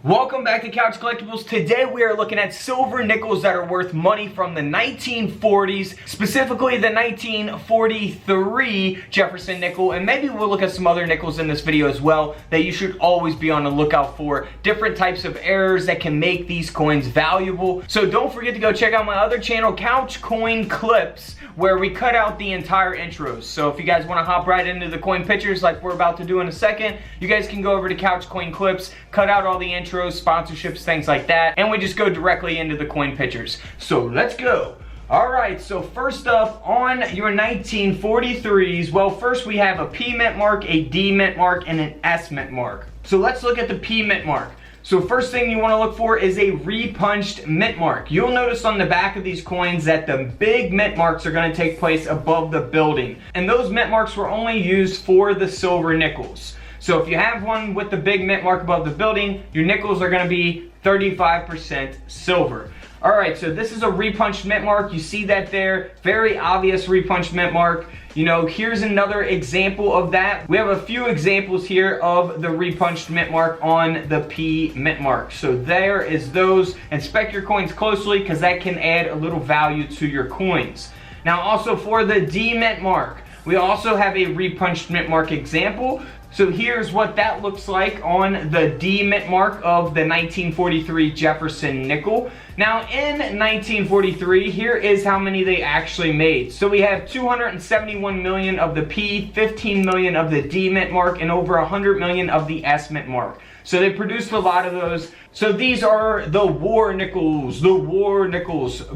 Welcome back to Couch Collectibles. Today we are looking at silver nickels that are worth money from the 1940s, specifically the 1943 Jefferson nickel, and maybe we'll look at some other nickels in this video as well that you should always be on the lookout for. Different types of errors that can make these coins valuable. So don't forget to go check out my other channel, Couch Coin Clips, where we cut out the entire intros. So if you guys want to hop right into the coin pictures like we're about to do in a second, you guys can go over to Couch Coin Clips, cut out all the intros, sponsorships, things like that, and we just go directly into the coin pictures. So let's go. Alright, so first up on your 1943s, well, first we have a P mint mark, a D mint mark, and an S mint mark. So let's look at the P mint mark. So first thing you want to look for is a repunched mint mark. You'll notice on the back of these coins that the big mint marks are going to take place above the building. And those mint marks were only used for the silver nickels. So if you have one with the big mint mark above the building, your nickels are going to be 35% silver. Alright, so this is a repunched mint mark. You see that there. Very obvious repunched mint mark. You know, here's another example of that. We have a few examples here of the repunched mint mark on the P mint mark. So there is those. Inspect your coins closely because that can add a little value to your coins. Now also for the D mint mark, we also have a repunched mint mark example. So here's what that looks like on the D mint mark of the 1943 Jefferson nickel. Now in 1943, here is how many they actually made. So we have 271 million of the P, 15 million of the D mint mark, and over 100 million of the S mint mark. So they produced a lot of those. So these are the war nickels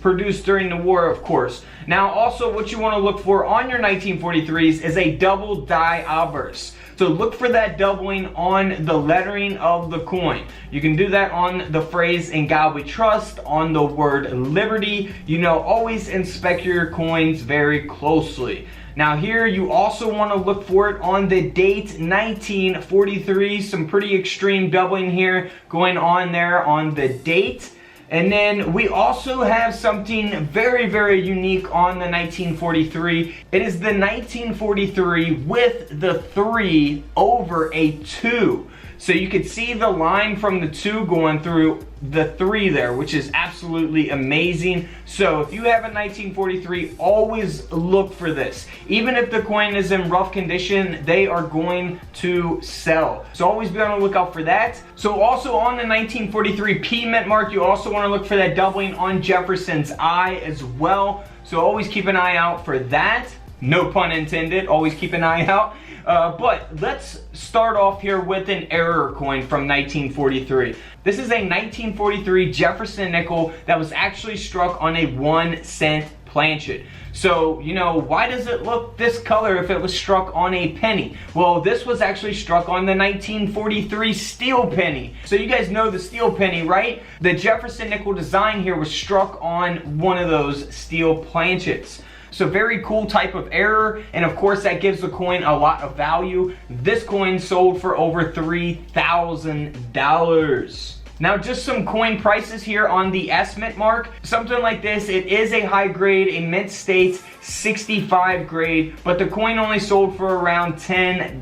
produced during the war, of course. Now also what you want to look for on your 1943s is a double die obverse. So look for that doubling on the lettering of the coin. You can do that on the phrase "In God We Trust," on the word "liberty." You know, always inspect your coins very closely. Now here you also want to look for it on the date 1943. Some pretty extreme doubling here going on there on the date. And then we also have something very, very unique on the 1943. It is the 1943 with the 3 over a 2. So you can see the line from the 2 going through the 3 there, which is absolutely amazing. So if you have a 1943, always look for this. Even if the coin is in rough condition, they are going to sell. So always be on the lookout for that. So also on the 1943 P mint mark, you also want to look for that doubling on Jefferson's I as well. So always keep an eye out for that. No pun intended, always keep an eye out. But let's start off here with an error coin from 1943. This is a 1943 Jefferson nickel that was actually struck on a 1-cent planchet. So, you know, why does it look this color if it was struck on a penny? Well, this was actually struck on the 1943 steel penny. So you guys know the steel penny, right? The Jefferson nickel design here was struck on one of those steel planchets. So very cool type of error, and of course that gives the coin a lot of value. This coin sold for over $3,000. Now just some coin prices here on the S mint mark. Something like this, it is a high grade, a mint states 65 grade, but the coin only sold for around $10.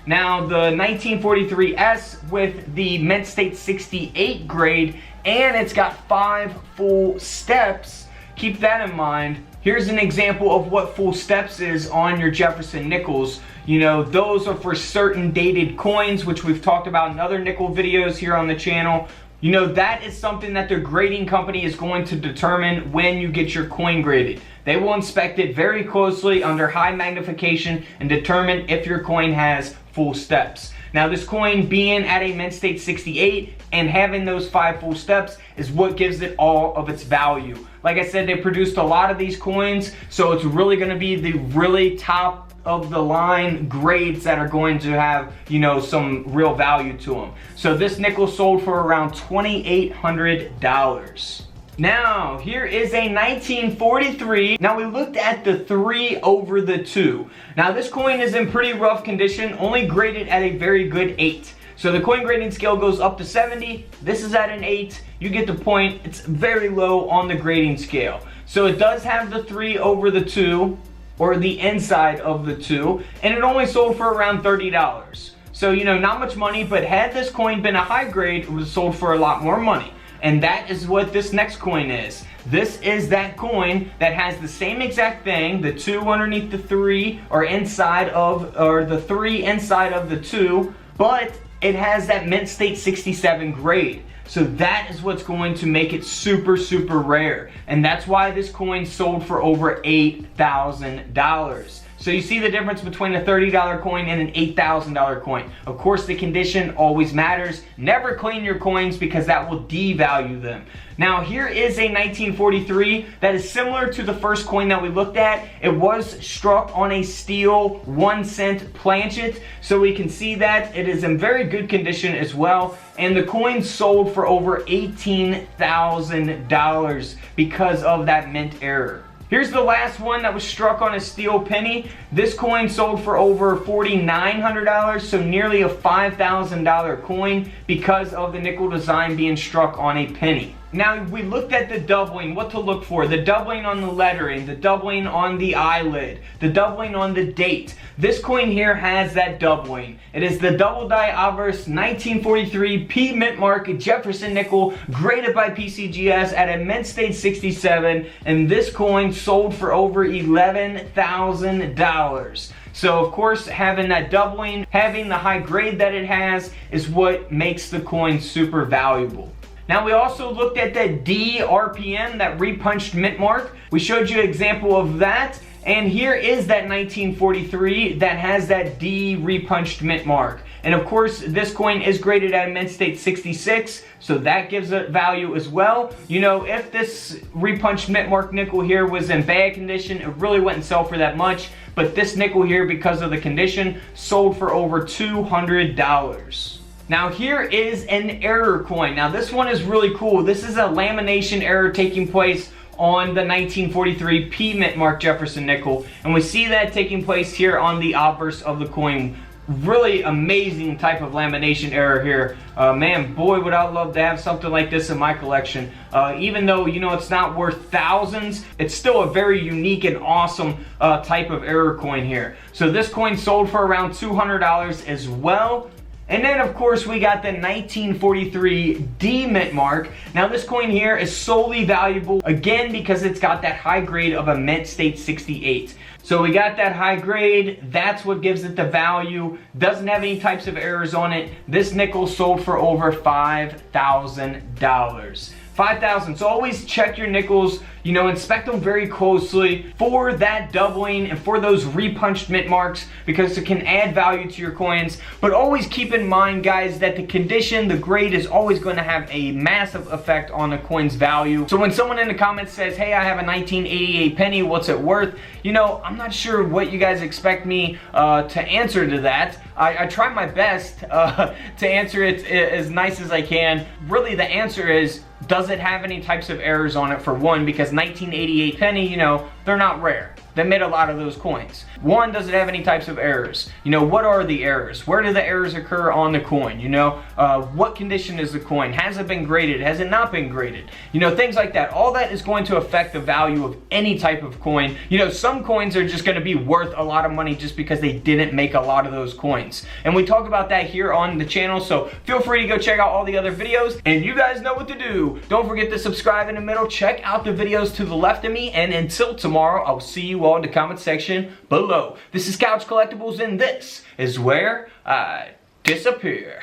Now the 1943 S with the mint state 68 grade, and it's got 5 full steps. Keep that in mind. Here's an example of what full steps is on your Jefferson nickels. You know, those are for certain dated coins, which we've talked about in other nickel videos here on the channel. You know, that is something that the grading company is going to determine when you get your coin graded. They will inspect it very closely under high magnification and determine if your coin has full steps. Now this coin being at a mint state 68 and having those 5 full steps is what gives it all of its value. Like I said, they produced a lot of these coins, so it's really going to be the really top of the line grades that are going to have, you know, some real value to them. So this nickel sold for around $2,800. Now, here is a 1943. Now, we looked at the 3 over the 2. Now, this coin is in pretty rough condition, only graded at a very good 8. So the coin grading scale goes up to 70. This is at an 8. You get the point. It's very low on the grading scale. So it does have the 3 over the 2, or the inside of the 2, and it only sold for around $30. So, you know, not much money, but had this coin been a high grade, it was sold for a lot more money. And that is what this next coin is. This is that coin that has the same exact thing, the 2 underneath the 3, or inside of, or the 3 inside of the 2, but it has that mint state 67 grade. So that is what's going to make it super, super rare. And that's why this coin sold for over $8,000. So you see the difference between a $30 coin and an $8,000 coin. Of course, the condition always matters. Never clean your coins because that will devalue them. Now here is a 1943 that is similar to the first coin that we looked at. It was struck on a steel 1-cent planchet. So we can see that it is in very good condition as well. And the coin sold for over $18,000 because of that mint error. Here's the last one that was struck on a steel penny. This coin sold for over $4,900, so nearly a $5,000 coin because of the nickel design being struck on a penny. Now, we looked at the doubling, what to look for. The doubling on the lettering, the doubling on the eyelid, the doubling on the date. This coin here has that doubling. It is the double die obverse 1943 P mint mark Jefferson Nickel, graded by PCGS at a mint state 67, and this coin sold for over $11,000. So of course, having that doubling, having the high grade that it has, is what makes the coin super valuable. Now we also looked at that D RPM, that repunched mint mark. We showed you an example of that. And here is that 1943 that has that D repunched mint mark. And of course, this coin is graded at a mint state 66, so that gives it value as well. You know, if this repunched mint mark nickel here was in bad condition, it really wouldn't sell for that much. But this nickel here, because of the condition, sold for over $200. Now here is an error coin. Now this one is really cool. This is a lamination error taking place on the 1943 P mint mark Jefferson Nickel. And we see that taking place here on the obverse of the coin. Really amazing type of lamination error here. Man, boy, would I love to have something like this in my collection. Even though, you know, it's not worth thousands, it's still a very unique and awesome type of error coin here. So this coin sold for around $200 as well. And then, of course, we got the 1943 D mint mark. Now, this coin here is solely valuable, again, because it's got that high grade of a mint state 68. So we got that high grade. That's what gives it the value. Doesn't have any types of errors on it. This nickel sold for over $5,000. $5,000. So always check your nickels, you know, inspect them very closely for that doubling and for those repunched mint marks, because it can add value to your coins. But always keep in mind, guys, that the condition, the grade is always going to have a massive effect on the coin's value. So when someone in the comments says, hey, I have a 1988 penny, what's it worth? You know, I'm not sure what you guys expect me to answer to that. I try my best to answer it as nice as I can. Really, the answer is, does it have any types of errors on it, for one, because 1988 penny, you know, they're not rare. They made a lot of those coins. One, does it have any types of errors? You know, what are the errors? Where do the errors occur on the coin? You know, what condition is the coin? Has it been graded? Has it not been graded? You know, things like that. All that is going to affect the value of any type of coin. You know, some coins are just going to be worth a lot of money just because they didn't make a lot of those coins. And we talk about that here on the channel, so feel free to go check out all the other videos. And you guys know what to do. Don't forget to subscribe in the middle. Check out the videos to the left of me. And until tomorrow, I'll see you all in the comment section below. This is Couch Collectibles, and this is where I disappear.